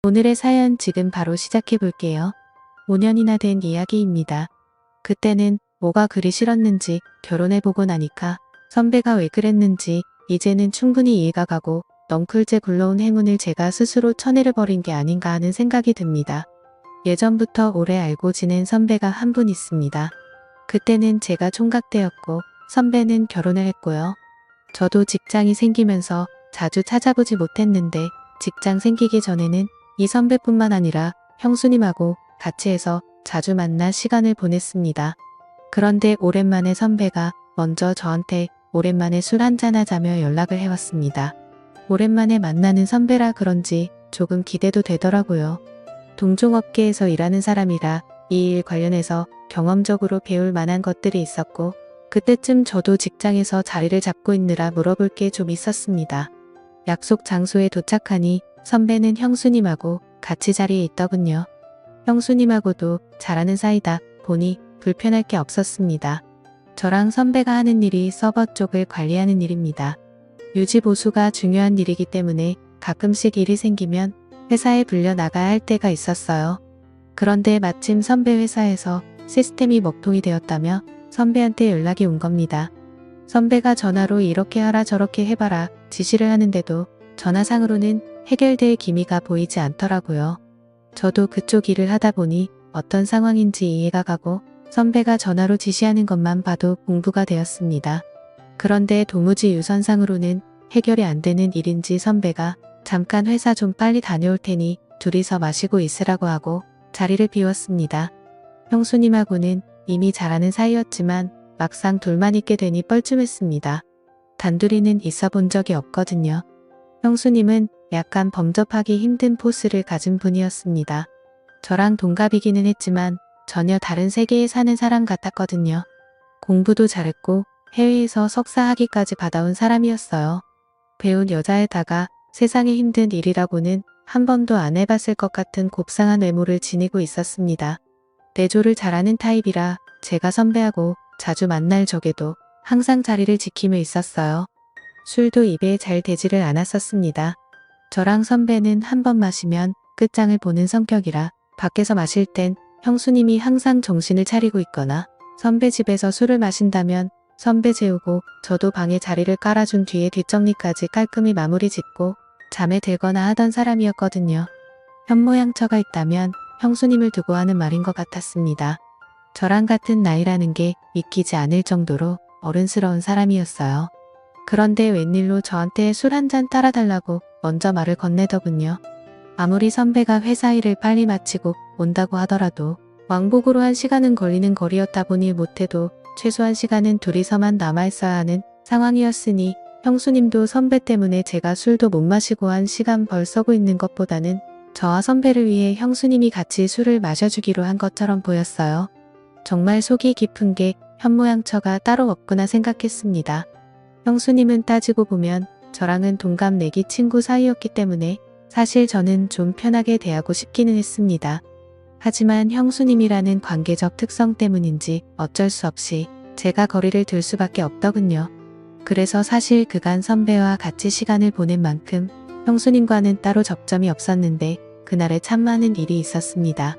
오늘의 사연 지금 바로 시작해 볼게요. 5년이나 된 이야기입니다. 그때는 뭐가 그리 싫었는지 결혼해보고 나니까 선배가 왜 그랬는지 이제는 충분히 이해가 가고 넝쿨째 굴러온 행운을 제가 스스로 쳐내려버린 게 아닌가 하는 생각이 듭니다. 예전부터 오래 알고 지낸 선배가 한 분 있습니다. 그때는 제가 총각대였고 선배는 결혼을 했고요. 저도 직장이 생기면서 자주 찾아보지 못했는데 직장 생기기 전에는 이 선배뿐만 아니라 형수님하고 같이 해서 자주 만나 시간을 보냈습니다. 그런데 오랜만에 선배가 먼저 저한테 오랜만에 술 한잔하자며 연락을 해왔습니다. 오랜만에 만나는 선배라 그런지 조금 기대도 되더라고요. 동종업계에서 일하는 사람이라 이 일 관련해서 경험적으로 배울 만한 것들이 있었고 그때쯤 저도 직장에서 자리를 잡고 있느라 물어볼 게 좀 있었습니다. 약속 장소에 도착하니 선배는 형수님하고 같이 자리에 있더군요. 형수님하고도 잘하는 사이다 보니 불편할 게 없었습니다. 저랑 선배가 하는 일이 서버 쪽을 관리하는 일입니다. 유지 보수가 중요한 일이기 때문에 가끔씩 일이 생기면 회사에 불려 나가야 할 때가 있었어요. 그런데 마침 선배 회사에서 시스템이 먹통이 되었다며 선배한테 연락이 온 겁니다. 선배가 전화로 이렇게 하라 저렇게 해봐라 지시를 하는데도 전화상으로는 해결될 기미가 보이지 않더라고요. 저도 그쪽 일을 하다 보니 어떤 상황인지 이해가 가고 선배가 전화로 지시하는 것만 봐도 공부가 되었습니다. 그런데 도무지 유선상으로는 해결이 안 되는 일인지 선배가 잠깐 회사 좀 빨리 다녀올 테니 둘이서 마시고 있으라고 하고 자리를 비웠습니다. 형수님하고는 이미 잘하는 사이였지만 막상 둘만 있게 되니 뻘쭘했습니다. 단둘이는 있어 본 적이 없거든요. 형수님은 약간 범접하기 힘든 포스를 가진 분이었습니다. 저랑 동갑이기는 했지만 전혀 다른 세계에 사는 사람 같았거든요. 공부도 잘했고 해외에서 석사 학위까지 받아온 사람이었어요. 배운 여자에다가 세상에 힘든 일이라고는 한 번도 안 해봤을 것 같은 곱상한 외모를 지니고 있었습니다. 내조를 잘하는 타입이라 제가 선배하고 자주 만날 적에도 항상 자리를 지키며 있었어요. 술도 입에 잘 대지를 않았었습니다. 저랑 선배는 한 번 마시면 끝장을 보는 성격이라 밖에서 마실 땐 형수님이 항상 정신을 차리고 있거나 선배 집에서 술을 마신다면 선배 재우고 저도 방에 자리를 깔아준 뒤에 뒷정리까지 깔끔히 마무리 짓고 잠에 들거나 하던 사람이었거든요. 현모양처가 있다면 형수님을 두고 하는 말인 것 같았습니다. 저랑 같은 나이라는 게 믿기지 않을 정도로 어른스러운 사람이었어요. 그런데 웬일로 저한테 술 한잔 따라달라고 먼저 말을 건네더군요. 아무리 선배가 회사 일을 빨리 마치고 온다고 하더라도 왕복으로 1시간은 걸리는 거리였다 보니 못해도 최소한 시간은 둘이서만 남아있어야 하는 상황이었으니 형수님도 선배 때문에 제가 술도 못 마시고 1시간 벌 서고 있는 것보다는 저와 선배를 위해 형수님이 같이 술을 마셔주기로 한 것처럼 보였어요. 정말 속이 깊은 게 현모양처가 따로 없구나 생각했습니다. 형수님은 따지고 보면 저랑은 동갑 내기 친구 사이였기 때문에 사실 저는 좀 편하게 대하고 싶기는 했습니다. 하지만 형수님이라는 관계적 특성 때문인지 어쩔 수 없이 제가 거리를 둘 수밖에 없더군요. 그래서 사실 그간 선배와 같이 시간을 보낸 만큼 형수님과는 따로 접점이 없었는데 그날에 참 많은 일이 있었습니다.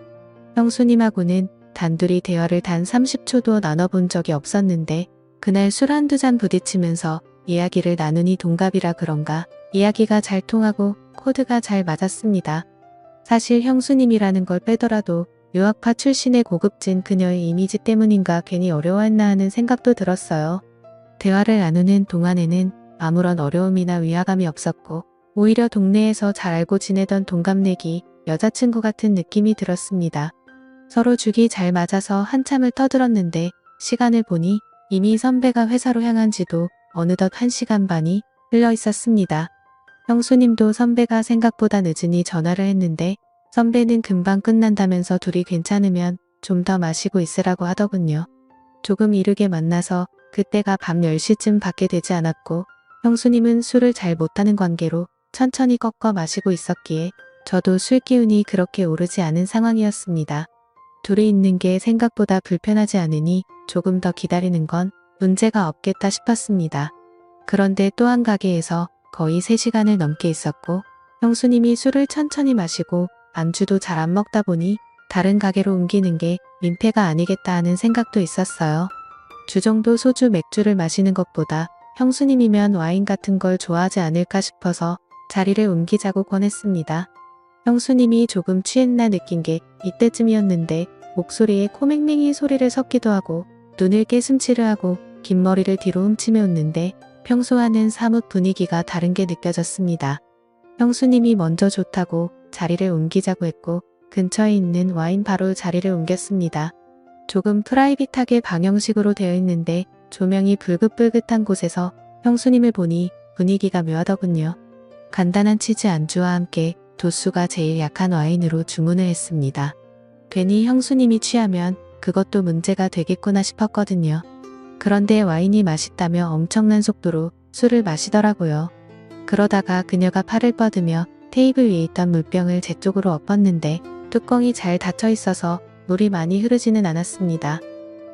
형수님하고는 단둘이 대화를 단 30초도 나눠본 적이 없었는데 그날 술 한두 잔 부딪히면서 이야기를 나누니 동갑이라 그런가 이야기가 잘 통하고 코드가 잘 맞았습니다. 사실 형수님이라는 걸 빼더라도 유학파 출신의 고급진 그녀의 이미지 때문인가 괜히 어려워했나 하는 생각도 들었어요. 대화를 나누는 동안에는 아무런 어려움이나 위화감이 없었고 오히려 동네에서 잘 알고 지내던 동갑내기 여자친구 같은 느낌이 들었습니다. 서로 죽이 잘 맞아서 한참을 떠들었는데 시간을 보니 이미 선배가 회사로 향한 지도 어느덧 1시간 반이 흘러 있었습니다. 형수님도 선배가 생각보다 늦으니 전화를 했는데 선배는 금방 끝난다면서 둘이 괜찮으면 좀 더 마시고 있으라고 하더군요. 조금 이르게 만나서 그때가 밤 10시쯤 밖에 되지 않았고 형수님은 술을 잘 못하는 관계로 천천히 꺾어 마시고 있었기에 저도 술 기운이 그렇게 오르지 않은 상황이었습니다. 둘이 있는 게 생각보다 불편하지 않으니 조금 더 기다리는 건 문제가 없겠다 싶었습니다. 그런데 또 한 가게에서 거의 3시간을 넘게 있었고 형수님이 술을 천천히 마시고 안주도 잘 안 먹다 보니 다른 가게로 옮기는 게 민폐가 아니겠다 하는 생각도 있었어요. 주정도 소주 맥주를 마시는 것보다 형수님이면 와인 같은 걸 좋아하지 않을까 싶어서 자리를 옮기자고 권했습니다. 형수님이 조금 취했나 느낀 게 이때쯤이었는데 목소리에 코맹맹이 소리를 섞기도 하고 눈을 깨슴치르 하고 긴 머리를 뒤로 훔치며 웃는데 평소와는 사뭇 분위기가 다른 게 느껴졌습니다. 형수님이 먼저 좋다고 자리를 옮기자고 했고 근처에 있는 와인 바로 자리를 옮겼습니다. 조금 프라이빗하게 방형식으로 되어 있는데 조명이 불긋불긋한 곳에서 형수님을 보니 분위기가 묘하더군요. 간단한 치즈 안주와 함께 도수가 제일 약한 와인으로 주문을 했습니다. 괜히 형수님이 취하면 그것도 문제가 되겠구나 싶었거든요. 그런데 와인이 맛있다며 엄청난 속도로 술을 마시더라고요. 그러다가 그녀가 팔을 뻗으며 테이블 위에 있던 물병을 제 쪽으로 엎었는데 뚜껑이 잘 닫혀 있어서 물이 많이 흐르지는 않았습니다.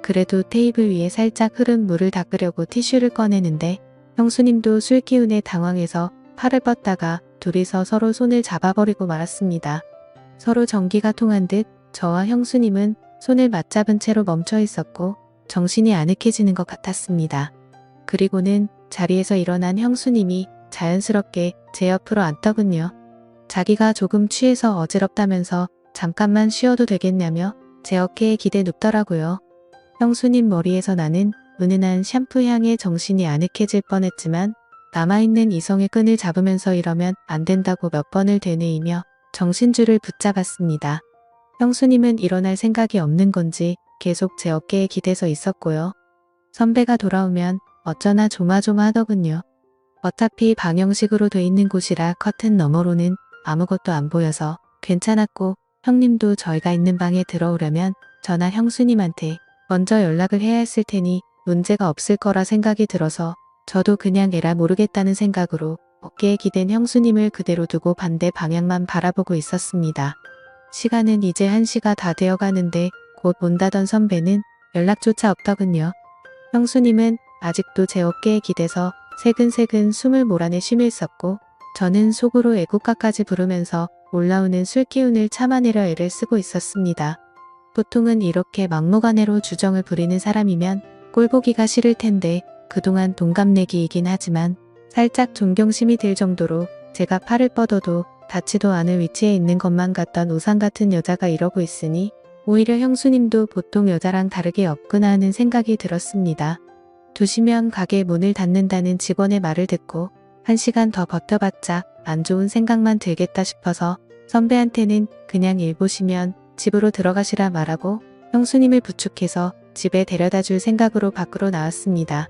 그래도 테이블 위에 살짝 흐른 물을 닦으려고 티슈를 꺼내는데 형수님도 술 기운에 당황해서 팔을 뻗다가 둘이서 서로 손을 잡아버리고 말았습니다. 서로 전기가 통한 듯 저와 형수님은 손을 맞잡은 채로 멈춰 있었고 정신이 아늑해지는 것 같았습니다. 그리고는 자리에서 일어난 형수님이 자연스럽게 제 옆으로 앉더군요. 자기가 조금 취해서 어지럽다면서 잠깐만 쉬어도 되겠냐며 제 어깨에 기대 눕더라고요. 형수님 머리에서 나는 은은한 샴푸 향에 정신이 아늑해질 뻔했지만 남아있는 이성의 끈을 잡으면서 이러면 안 된다고 몇 번을 되뇌이며 정신줄을 붙잡았습니다. 형수님은 일어날 생각이 없는 건지 계속 제 어깨에 기대서 있었고요. 선배가 돌아오면 어쩌나 조마조마하더군요. 어차피 방형식으로 돼 있는 곳이라 커튼 너머로는 아무것도 안 보여서 괜찮았고 형님도 저희가 있는 방에 들어오려면 저나 형수님한테 먼저 연락을 해야 했을 테니 문제가 없을 거라 생각이 들어서 저도 그냥 에라 모르겠다는 생각으로 어깨에 기댄 형수님을 그대로 두고 반대 방향만 바라보고 있었습니다. 시간은 이제 1시가 다 되어 가는데 곧 온다던 선배는 연락조차 없더군요. 형수님은 아직도 제 어깨에 기대서 새근새근 숨을 몰아내 쉼을 썼고 저는 속으로 애국가까지 부르면서 올라오는 술기운을 참아내려 애를 쓰고 있었습니다. 보통은 이렇게 막무가내로 주정을 부리는 사람이면 꼴보기가 싫을 텐데 그동안 동갑내기이긴 하지만 살짝 존경심이 들 정도로 제가 팔을 뻗어도 닿지도 않을 위치에 있는 것만 같던 우상 같은 여자가 이러고 있으니 오히려 형수님도 보통 여자랑 다르게 없구나 하는 생각이 들었습니다. 2시면 가게 문을 닫는다는 직원의 말을 듣고 1시간 더 버텨봤자 안 좋은 생각만 들겠다 싶어서 선배한테는 그냥 일 보시면 집으로 들어가시라 말하고 형수님을 부축해서 집에 데려다 줄 생각으로 밖으로 나왔습니다.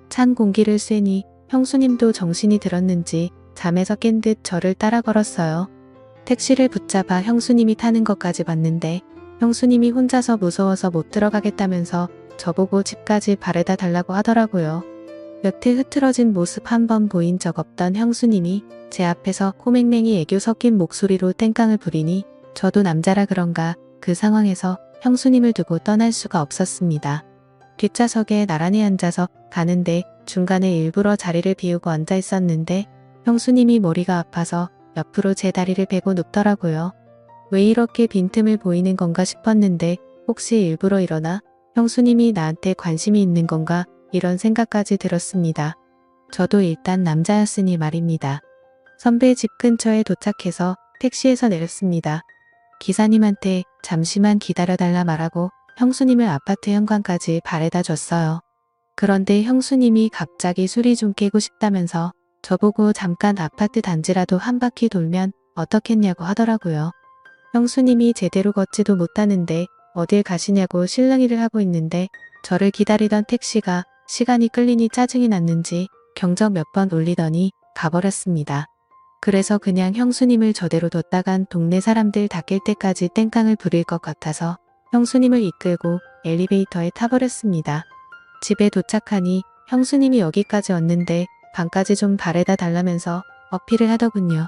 찬 공기를 쐬니 형수님도 정신이 들었는지 잠에서 깬 듯 저를 따라 걸었어요. 택시를 붙잡아 형수님이 타는 것까지 봤는데 형수님이 혼자서 무서워서 못 들어가겠다면서 저보고 집까지 바래다 달라고 하더라고요. 여태 흐트러진 모습 한 번 보인 적 없던 형수님이 제 앞에서 코맹맹이 애교 섞인 목소리로 땡깡을 부리니 저도 남자라 그런가 그 상황에서 형수님을 두고 떠날 수가 없었습니다. 뒷좌석에 나란히 앉아서 가는데 중간에 일부러 자리를 비우고 앉아 있었는데 형수님이 머리가 아파서 옆으로 제 다리를 베고 눕더라고요. 왜 이렇게 빈틈을 보이는 건가 싶었는데 혹시 일부러 이러나 형수님이 나한테 관심이 있는 건가 이런 생각까지 들었습니다. 저도 일단 남자였으니 말입니다. 선배 집 근처에 도착해서 택시에서 내렸습니다. 기사님한테 잠시만 기다려달라 말하고 형수님을 아파트 현관까지 바래다 줬어요. 그런데 형수님이 갑자기 술이 좀 깨고 싶다면서 저보고 잠깐 아파트 단지라도 한 바퀴 돌면 어떻겠냐고 하더라고요. 형수님이 제대로 걷지도 못하는데 어딜 가시냐고 실랑이를 하고 있는데 저를 기다리던 택시가 시간이 끌리니 짜증이 났는지 경적 몇 번 울리더니 가버렸습니다. 그래서 그냥 형수님을 저대로 뒀다간 동네 사람들 다 깰 때까지 땡깡을 부릴 것 같아서 형수님을 이끌고 엘리베이터에 타버렸습니다. 집에 도착하니 형수님이 여기까지 왔는데 방까지 좀 바래다 달라면서 어필을 하더군요.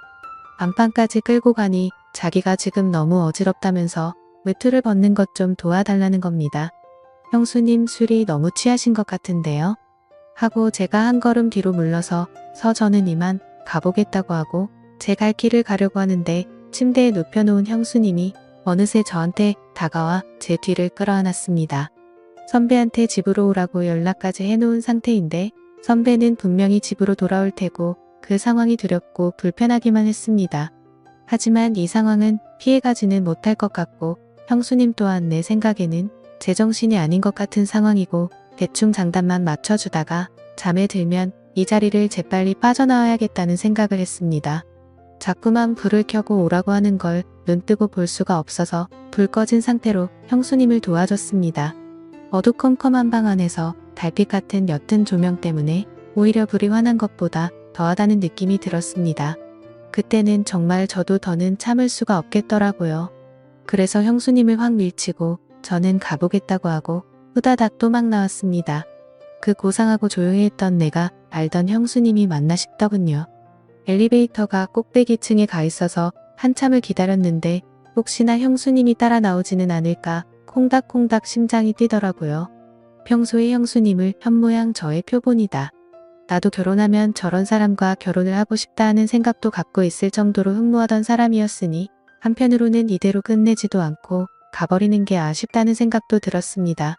안방까지 끌고 가니 자기가 지금 너무 어지럽다면서 외투를 벗는 것 좀 도와달라는 겁니다. 형수님 술이 너무 취하신 것 같은데요. 하고 제가 한 걸음 뒤로 물러서 저는 이만 가보겠다고 하고 제 갈 길을 가려고 하는데 침대에 눕혀놓은 형수님이 어느새 저한테 다가와 제 뒤를 끌어안았습니다. 선배한테 집으로 오라고 연락까지 해놓은 상태인데 선배는 분명히 집으로 돌아올 테고 그 상황이 두렵고 불편하기만 했습니다. 하지만 이 상황은 피해가지는 못할 것 같고 형수님 또한 내 생각에는 제정신이 아닌 것 같은 상황이고 대충 장단만 맞춰주다가 잠에 들면 이 자리를 재빨리 빠져나와야겠다는 생각을 했습니다. 자꾸만 불을 켜고 오라고 하는 걸 눈뜨고 볼 수가 없어서 불 꺼진 상태로 형수님을 도와줬습니다. 어두컴컴한 방 안에서 달빛 같은 옅은 조명 때문에 오히려 불이 환한 것보다 더하다는 느낌이 들었습니다. 그때는 정말 저도 더는 참을 수가 없겠더라고요. 그래서 형수님을 확 밀치고 저는 가보겠다고 하고 후다닥 또 막 나왔습니다. 그 고상하고 조용히 했던 내가 알던 형수님이 맞나 싶더군요. 엘리베이터가 꼭대기층에 가 있어서 한참을 기다렸는데 혹시나 형수님이 따라 나오지는 않을까 콩닥콩닥 심장이 뛰더라고요. 평소에 형수님을 현모양 저의 표본이다. 나도 결혼하면 저런 사람과 결혼을 하고 싶다 하는 생각도 갖고 있을 정도로 흠모하던 사람이었으니 한편으로는 이대로 끝내지도 않고 가버리는 게 아쉽다는 생각도 들었습니다.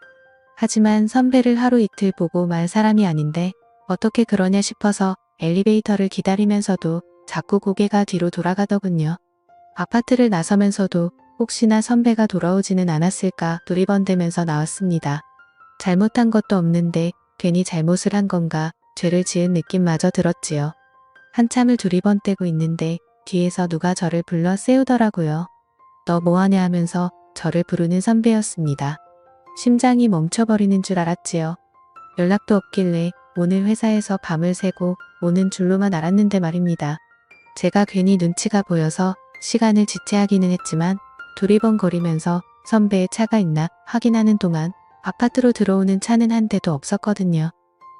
하지만 선배를 하루 이틀 보고 말 사람이 아닌데 어떻게 그러냐 싶어서 엘리베이터를 기다리면서도 자꾸 고개가 뒤로 돌아가더군요. 아파트를 나서면서도 혹시나 선배가 돌아오지는 않았을까 두리번대면서 나왔습니다. 잘못한 것도 없는데 괜히 잘못을 한 건가 죄를 지은 느낌마저 들었지요. 한참을 두리번대고 있는데 뒤에서 누가 저를 불러 세우더라고요. 너 뭐하냐 하면서 저를 부르는 선배였습니다. 심장이 멈춰버리는 줄 알았지요. 연락도 없길래 오늘 회사에서 밤을 새고 오는 줄로만 알았는데 말입니다. 제가 괜히 눈치가 보여서 시간을 지체하기는 했지만 두리번거리면서 선배의 차가 있나 확인하는 동안 아파트로 들어오는 차는 한 대도 없었거든요.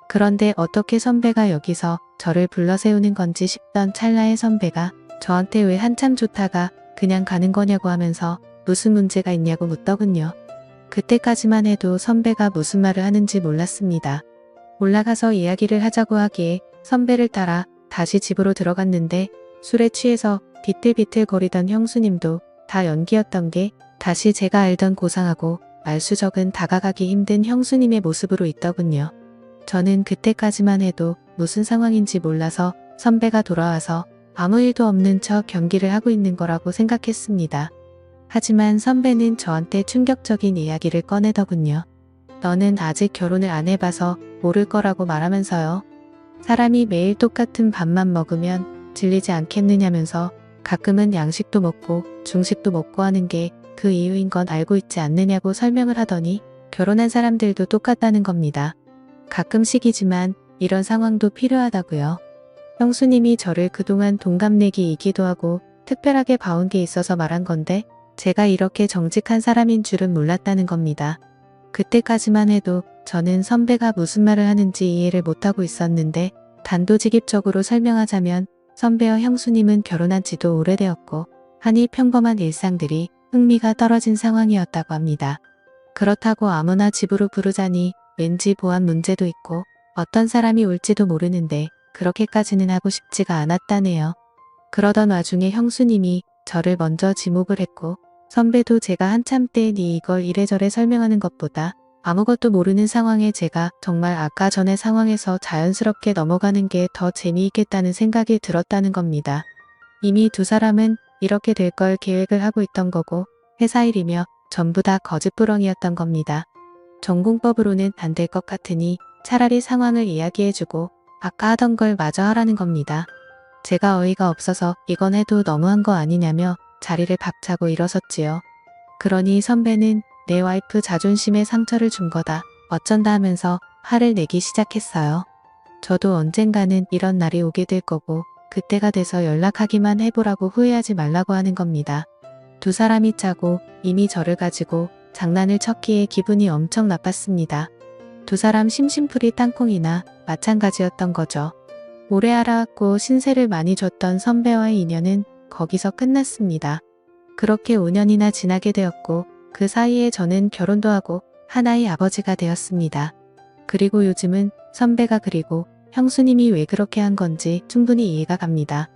그런데 어떻게 선배가 여기서 저를 불러 세우는 건지 싶던 찰나에 선배가 저한테 왜 한참 좋다가 그냥 가는 거냐고 하면서 무슨 문제가 있냐고 묻더군요. 그때까지만 해도 선배가 무슨 말을 하는지 몰랐습니다. 올라가서 이야기를 하자고 하기에 선배를 따라 다시 집으로 들어갔는데 술에 취해서 비틀비틀거리던 형수님도 다 연기였던 게 다시 제가 알던 고상하고 말수적은 다가가기 힘든 형수님의 모습으로 있더군요. 저는 그때까지만 해도 무슨 상황인지 몰라서 선배가 돌아와서 아무 일도 없는 척 경기를 하고 있는 거라고 생각했습니다. 하지만 선배는 저한테 충격적인 이야기를 꺼내더군요. 너는 아직 결혼을 안 해봐서 모를 거라고 말하면서요. 사람이 매일 똑같은 밥만 먹으면 질리지 않겠느냐면서 가끔은 양식도 먹고 중식도 먹고 하는 게 그 이유인 건 알고 있지 않느냐고 설명을 하더니 결혼한 사람들도 똑같다는 겁니다. 가끔씩이지만 이런 상황도 필요하다고요. 형수님이 저를 그동안 동갑내기이기도 하고 특별하게 봐온 게 있어서 말한 건데 제가 이렇게 정직한 사람인 줄은 몰랐다는 겁니다. 그때까지만 해도 저는 선배가 무슨 말을 하는지 이해를 못하고 있었는데 단도직입적으로 설명하자면 선배와 형수님은 결혼한 지도 오래되었고 하니 평범한 일상들이 흥미가 떨어진 상황이었다고 합니다. 그렇다고 아무나 집으로 부르자니 왠지 보안 문제도 있고 어떤 사람이 올지도 모르는데 그렇게까지는 하고 싶지가 않았다네요. 그러던 와중에 형수님이 저를 먼저 지목을 했고 선배도 제가 한참 때 니 이걸 이래저래 설명하는 것보다 아무것도 모르는 상황에 제가 정말 아까 전의 상황에서 자연스럽게 넘어가는 게 더 재미있겠다는 생각이 들었다는 겁니다. 이미 두 사람은 이렇게 될 걸 계획을 하고 있던 거고 회사 일이며 전부 다 거짓부렁이었던 겁니다. 전공법으로는 안 될 것 같으니 차라리 상황을 이야기해주고 아까 하던 걸 마저 하라는 겁니다. 제가 어이가 없어서 이건 해도 너무한 거 아니냐며 자리를 박차고 일어섰지요. 그러니 선배는 내 와이프 자존심에 상처를 준 거다. 어쩐다 하면서 화를 내기 시작했어요. 저도 언젠가는 이런 날이 오게 될 거고 그때가 돼서 연락하기만 해보라고 후회하지 말라고 하는 겁니다. 두 사람이 짜고 이미 저를 가지고 장난을 쳤기에 기분이 엄청 나빴습니다. 두 사람 심심풀이 땅콩이나 마찬가지였던 거죠. 오래 알아왔고 신세를 많이 줬던 선배와의 인연은 거기서 끝났습니다. 그렇게 5년이나 지나게 되었고 그 사이에 저는 결혼도 하고 하나의 아버지가 되었습니다. 그리고 요즘은 선배가 그리고 형수님이 왜 그렇게 한 건지 충분히 이해가 갑니다.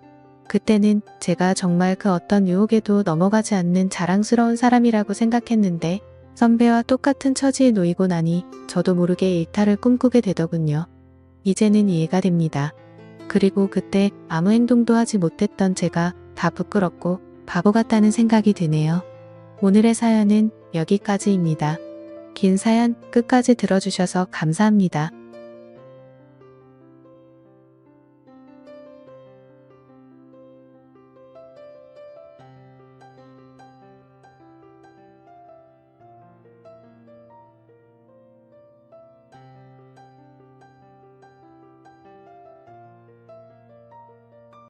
그때는 제가 정말 그 어떤 유혹에도 넘어가지 않는 자랑스러운 사람이라고 생각했는데 선배와 똑같은 처지에 놓이고 나니 저도 모르게 일탈을 꿈꾸게 되더군요. 이제는 이해가 됩니다. 그리고 그때 아무 행동도 하지 못했던 제가 다 부끄럽고 바보 같다는 생각이 드네요. 오늘의 사연은 여기까지입니다. 긴 사연 끝까지 들어주셔서 감사합니다.